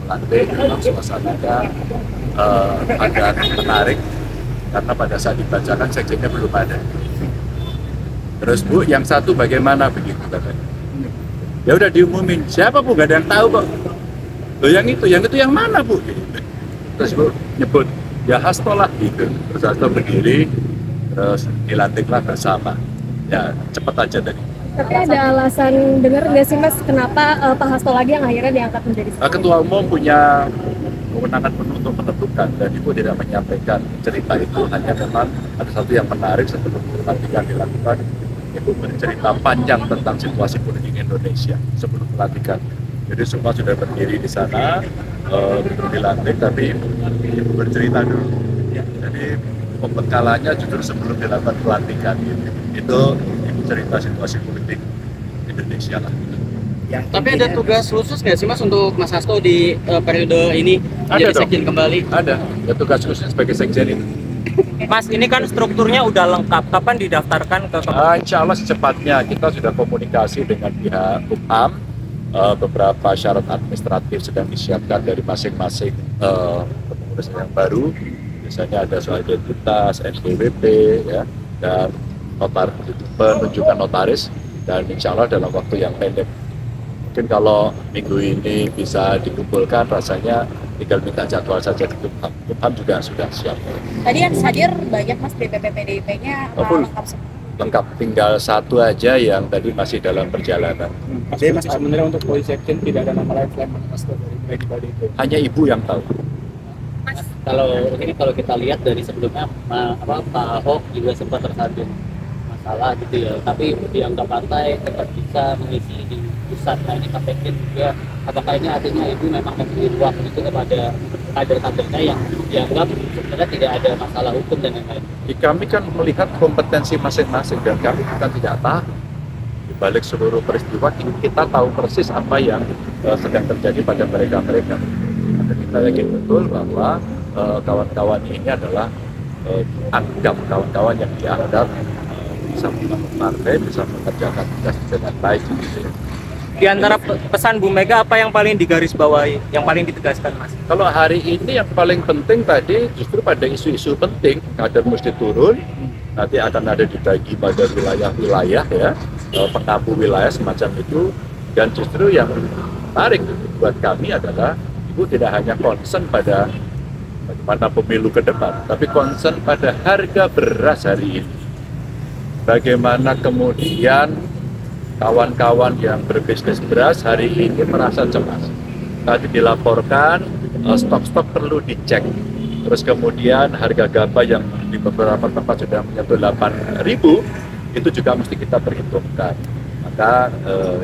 melantik, memang suasananya agak menarik karena pada saat dibacakan sekjennya belum ada. Terus Bu, yang satu bagaimana begitu katanya? Ya udah diumumin, siapa Bu? Gak ada yang tahu kok. Loh yang itu yang mana Bu? Terus Bu nyebut, ya Hasto lah gitu. Terus Hasto berdiri, terus dilantiklah bersama. Ya cepet aja tadi. Tapi ada alasan dengar nggak sih Mas, kenapa Pak Hasto lagi yang akhirnya diangkat menjadi Ketua Umum punya kewenangan penuh untuk menentukan dan Ibu tidak menyampaikan cerita itu, hanya memang ada satu yang menarik sebelum pelantikan dilakukan. Ibu bercerita panjang tentang situasi politik Indonesia sebelum pelantikan. Jadi semua sudah berdiri di sana, dilantik, tapi Ibu bercerita dulu. Jadi pembekalannya justru sebelum dilakukan pelantikan. Itu Ibu cerita situasi politik Indonesia lah. Tapi ada tugas khusus nggak sih Mas untuk Mas Hasto di periode ini Ada jadi dong. sekjen kembali? Ada, ya tugas khususnya sebagai sekjen itu. Mas, ini kan strukturnya udah lengkap. Kapan didaftarkan ke Insya Allah secepatnya. Kita sudah komunikasi dengan pihak Kumham. Beberapa syarat administratif sedang disiapkan dari masing-masing pengurus yang baru. Biasanya ada soal identitas, NPWP, ya, dan penunjukan notaris. Dan insya Allah dalam waktu yang pendek. Mungkin kalau minggu ini bisa dikumpulkan, rasanya tinggal minta jadwal saja di Kumham. Kumham juga sudah siap. Tadi yang hadir banyak Mas DPP PDIP-nya Full. lengkap semua. Lengkap, tinggal satu aja yang tadi masih dalam perjalanan. Jadi Mas sebenarnya untuk polisi sekjen tidak ada nama lain selain Mas dari pribadi itu. Hanya Ibu yang tahu. Kalau kita lihat dari sebelumnya Pak Ahok juga sempat tersandung masalah gitu ya, tapi di angka partai tetap bisa mengisi di pusat. Nah ini KPK juga, apakah ini artinya Ibu memang memberi ruang itu kepada kader-kadernya yang dianggap sebenarnya tidak ada masalah hukum dan lain-lain? Kami kan melihat kompetensi masing-masing dan kami bukan tidak tahu. Di balik seluruh peristiwa kita tahu persis apa yang sedang terjadi pada mereka-mereka. Dan kita yakin betul bahwa kawan-kawan ini adalah anggap kawan-kawan yang dianggap bisa membangun partai, bisa mengerjakan tugas dengan baik. Gitu ya. di antara pesan Bu Mega apa yang paling digarisbawahi, yang paling ditegaskan Mas? Kalau hari ini yang paling penting tadi justru pada isu-isu penting, kader mesti turun, nanti akan ada dibagi pada wilayah-wilayah ya, pengampu wilayah semacam itu, dan justru yang menarik buat kami adalah Ibu tidak hanya concern pada bagaimana pemilu ke depan, tapi concern pada harga beras hari ini. Bagaimana kemudian kawan-kawan yang berbisnis beras hari ini merasa cemas. Tadi dilaporkan stok-stok perlu dicek. Terus kemudian harga gabah yang di beberapa tempat sudah menyentuh 8.000 itu juga mesti kita perhitungkan. Maka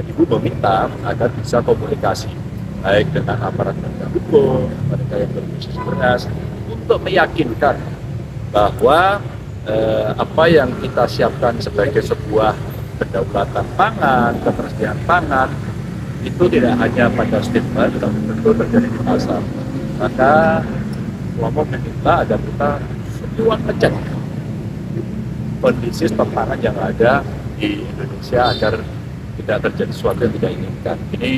Ibu meminta agar bisa komunikasi baik dengan aparat penegak hukum, mereka yang berbisnis beras, untuk meyakinkan bahwa apa yang kita siapkan sebagai sebuah kedaulatan pangan, ketersediaan pangan itu tidak hanya pada statement, tapi betul terjadi di pasar. Maka kelompok meminta agar kita semua ngecek kondisi stok pangan yang ada di Indonesia agar tidak terjadi sesuatu yang tidak inginkan. Ini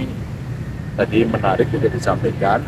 tadi menarik juga disampaikan